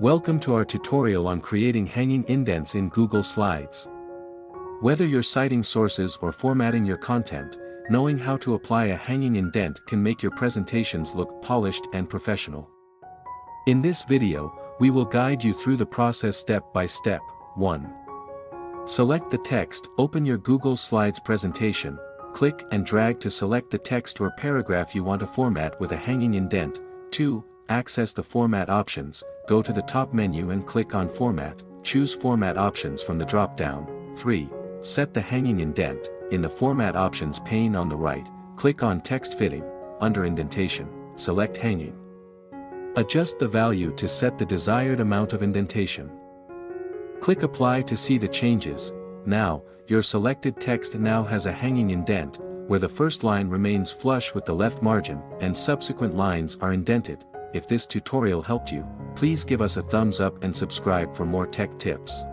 Welcome to our tutorial on creating hanging indents in Google Slides. Whether you're citing sources or formatting your content, knowing how to apply a hanging indent can make your presentations look polished and professional. In this video, we will guide you through the process step by step. 1. Select the text, open your Google Slides presentation, click and drag to select the text or paragraph you want to format with a hanging indent. 2. Access the format options, go to the top menu and click on Format, choose Format Options from the drop-down. 3. Set the hanging indent, in the Format Options pane on the right, click on Text Fitting, under Indentation, select Hanging. Adjust the value to set the desired amount of indentation. Click Apply to see the changes. Now, your selected text now has a hanging indent, where the first line remains flush with the left margin, and subsequent lines are indented. If this tutorial helped you, please give us a thumbs up and subscribe for more tech tips.